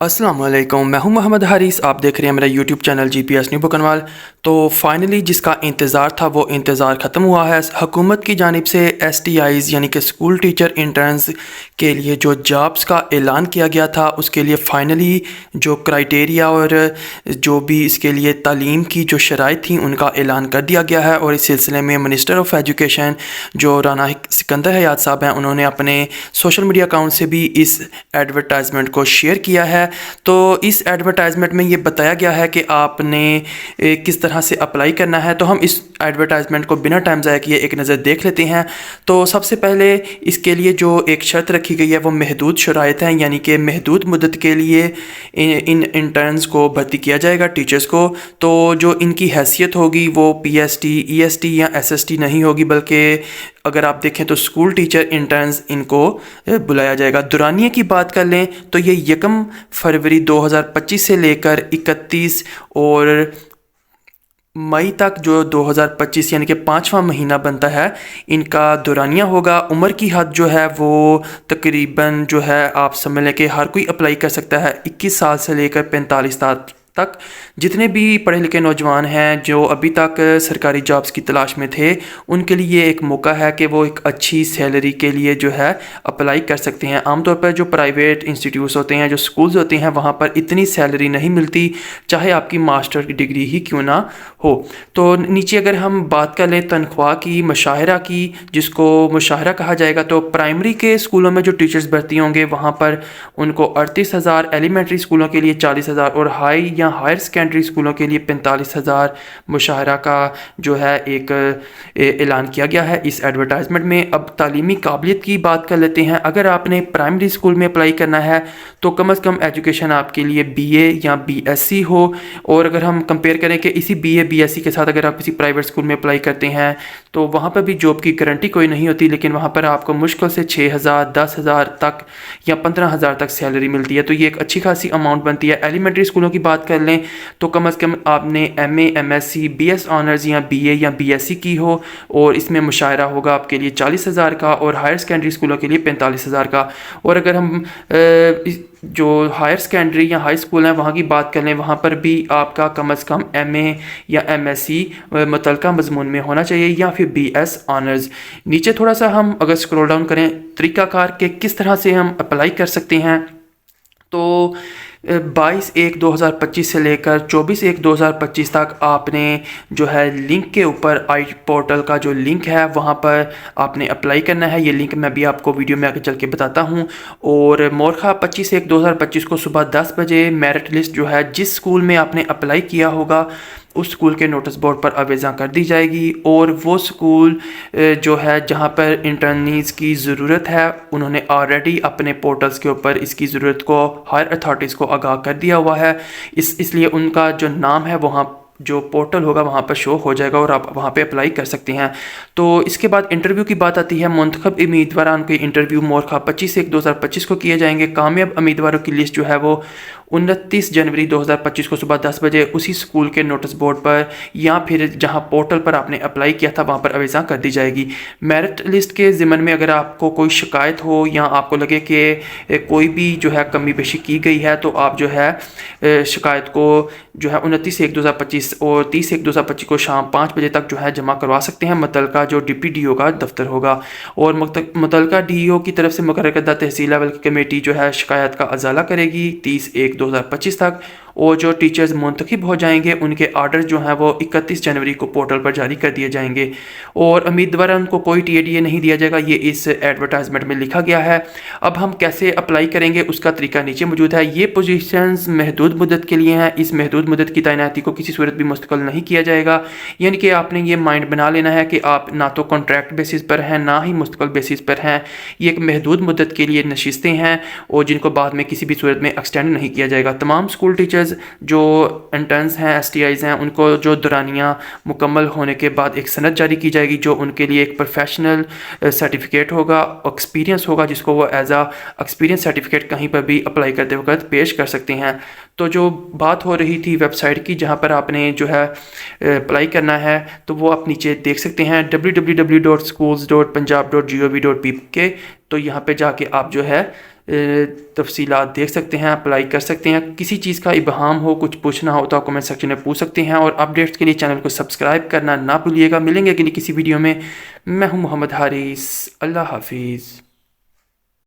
अस्सलाम वालेकुम, मैं हूं मोहम्मद हारिस। आप देख रहे हैं मेरा यूट्यूब चैनल GPS न्यू बुकनवाल। तो फाइनली जिसका इंतज़ार था वो इंतज़ार ख़त्म हुआ है। हुकूमत की जानिब से STIs यानी कि स्कूल टीचर इंटर्न्स के लिए जो जॉब्स का ऐलान किया गया था, उसके लिए फ़ाइनली जो क्राइटेरिया और जो भी इसके लिए तालीम की जो शराइत थी उनका ऐलान कर दिया गया है। और इस सिलसिले में मिनिस्टर ऑफ एजुकेशन जो राना सिकंदर हयात साहब हैं, उन्होंने अपने सोशल मीडिया अकाउंट से भी इस एडवर्टाइजमेंट को शेयर किया है। तो इस एडवर्टाइजमेंट में ये बताया गया है कि आपने किस तरह से अप्लाई करना है। तो हम इस एडवर्टाइजमेंट को बिना टाइम ज़ाया किए एक नज़र देख लेते हैं। तो सबसे पहले इसके लिए जो एक शर्त रखी गई है वो महदूद शराइत हैं, यानी कि महदूद मुद्दत के लिए इन इंटर्न्स को भर्ती किया जाएगा, टीचर्स को। तो जो इनकी हैसियत होगी वो PST, EST या SST नहीं होगी, बल्कि अगर आप देखें तो स्कूल टीचर इंटर्न्स इनको बुलाया जाएगा। दुरानिये की बात कर लें तो ये 1 फरवरी 2025 से लेकर 31 और मई तक जो 2025 यानी कि 5वां महीना बनता है, इनका दुरानिया होगा। उम्र की हद जो है वो तकरीबन जो है आप समझ लें कि हर कोई अप्लाई कर सकता है, 21 साल से लेकर 45 साल तक। जितने भी पढ़े लिखे नौजवान हैं जो अभी तक सरकारी जॉब्स की तलाश में थे, उनके लिए एक मौका है कि वो एक अच्छी सैलरी के लिए जो है अप्लाई कर सकते हैं। आमतौर पर जो प्राइवेट इंस्टीट्यूट्स होते हैं, जो स्कूल्स होते हैं, वहाँ पर इतनी सैलरी नहीं मिलती, चाहे आपकी मास्टर की डिग्री ही क्यों ना हो। तो नीचे अगर हम बात कर लें तनख्वाह की, मुशाहरा की, जिसको मुशाहरा कहा जाएगा, तो प्राइमरी के स्कूलों में जो टीचर्स भर्ती होंगे वहाँ पर उनको 38,000, एलिमेंट्री स्कूलों के लिए 40,000 और हायर सेकेंडरी स्कूलों के लिए 45,000 मुशाहरा का जो है एक ऐलान किया गया है इस एडवर्टाइजमेंट में। अब तालीमी काबिलियत की बात कर लेते हैं। अगर आपने प्राइमरी स्कूल में अप्लाई करना है तो कम से कम एजुकेशन आपके लिए BA या BSc हो। और अगर हम कंपेयर करें कि इसी BA BSc के साथ अगर आप किसी प्राइवेट स्कूल में अप्लाई करते हैं तो वहाँ पर भी जॉब की गारंटी कोई नहीं होती, लेकिन वहाँ पर आपको मुश्किल से 6,000, 10,000 तक या 15,000 तक सैलरी मिलती है। तो ये एक अच्छी खासी अमाउंट बनती है। एलिमेंट्री स्कूलों की बात कर लें तो कम से कम आपने MA MSc BS ऑनर्स या BA या BSc की हो, और इसमें मुशायरा होगा आपके लिए 40,000 का, और हायर सेकेंडरी स्कूलों के लिए 45,000 का। और अगर हम जो हायर सेकेंडरी या हाई स्कूल हैं वहाँ की बात कर लें, वहाँ पर भी आपका कम से कम MA या MSc मुतलका मजमून में होना चाहिए, या फिर BS ऑनर्स। नीचे थोड़ा सा हम अगर स्क्रॉल डाउन करें तरीक़ाकार के किस तरह से हम अप्लाई कर सकते हैं, तो 22/1/2025 से लेकर 24/1/2025 तक आपने जो है लिंक के ऊपर आई पोर्टल का जो लिंक है वहाँ पर आपने अप्लाई करना है। ये लिंक मैं भी आपको वीडियो में आगे चल के बताता हूँ। और मोरखा 25/1/2025 को सुबह 10 बजे मेरिट लिस्ट जो है जिस स्कूल में आपने अप्लाई किया होगा उस स्कूल के नोटिस बोर्ड पर आवेज़ा कर दी जाएगी। और वो स्कूल जो है जहाँ पर इंटर्नीज़ की ज़रूरत है, उन्होंने ऑलरेडी अपने पोर्टल्स के ऊपर इसकी ज़रूरत को हायर अथॉरिटीज़ को आगाह कर दिया हुआ है। इसलिए उनका जो नाम है वहाँ जो पोर्टल होगा वहाँ पर शो हो जाएगा और आप वहाँ पे अप्लाई कर सकते हैं। तो इसके बाद इंटरव्यू की बात आती है। मुंतखब उम्मीदवारान के इंटरव्यू मोरखा 25/1/2025 को किए जाएंगे। कामयाब उम्मीदवारों की लिस्ट जो है वो 29 जनवरी 2025 को सुबह 10 बजे उसी स्कूल के नोटिस बोर्ड पर या फिर जहां पोर्टल पर आपने अप्लाई किया था वहां पर आवेज़ा कर दी जाएगी। मेरिट लिस्ट के ज़िम्मन में अगर आपको कोई शिकायत हो या आपको लगे कि कोई भी जो है कमी बेशी की गई है, तो आप जो है शिकायत को जो है 29/1/2025 और 30/1/2025 को शाम 5 बजे तक जो है जमा करवा सकते हैं। मुतलका जो डिप्टी DO का दफ्तर होगा, और मुतलका DO की तरफ से मुकर्रर करदा तहसील लेवल की कमेटी जो है शिकायत का अजाला करेगी 30/1/2025 तक। और जो टीचर्स मुंतखब हो जाएंगे उनके आर्डर जो हैं वो 31 जनवरी को पोर्टल पर जारी कर दिए जाएंगे। और उम्मीदवारों को कोई TADA नहीं दिया जाएगा, ये इस एडवर्टाइजमेंट में लिखा गया है। अब हम कैसे अप्लाई करेंगे उसका तरीका नीचे मौजूद है। ये पोजीशंस महदूद मुद्दत के लिए हैं। इस महदूद मुद्दत की तैनाती को किसी सूरत भी मुस्तकिल नहीं किया जाएगा, यानी कि आपने ये माइंड बना लेना है कि आप ना तो कॉन्ट्रैक्ट बेसिस पर हैं ना ही मुस्तकिल बेसिस पर हैं। ये एक महदूद मुद्दत के लिए नशिस्तें हैं और जिनको बाद में किसी भी सूरत में एक्सटेंड नहीं किया जाएगा। तमाम स्कूल टीचर्स जो इंटर्न्स हैं, STIs हैं, उनको जो दुरानिया मुकम्मल होने के बाद एक सनद जारी की जाएगी जो उनके लिए एक प्रोफेशनल सर्टिफिकेट होगा, एक्सपीरियंस होगा, जिसको वो एज आ एक्सपीरियंस सर्टिफिकेट कहीं पर भी अप्लाई करते वक्त पेश कर सकते हैं। तो जो बात हो रही थी वेबसाइट की जहां पर आपने जो है अप्लाई करना है, तो वो आप नीचे देख सकते हैं www.schools.punjab.gov.pk। तो यहाँ पे जाके आप जो है تفصیلات دیکھ سکتے ہیں، اپلائی کر سکتے ہیں۔ کسی چیز کا ابہام ہو، کچھ پوچھنا ہو تو کمنٹ سیکشن میں پوچھ سکتے ہیں، اور اپڈیٹس کے لیے چینل کو سبسکرائب کرنا نہ بھولیے گا۔ ملیں گے اگلی کسی ویڈیو میں۔ میں ہوں محمد حارث، اللہ حافظ۔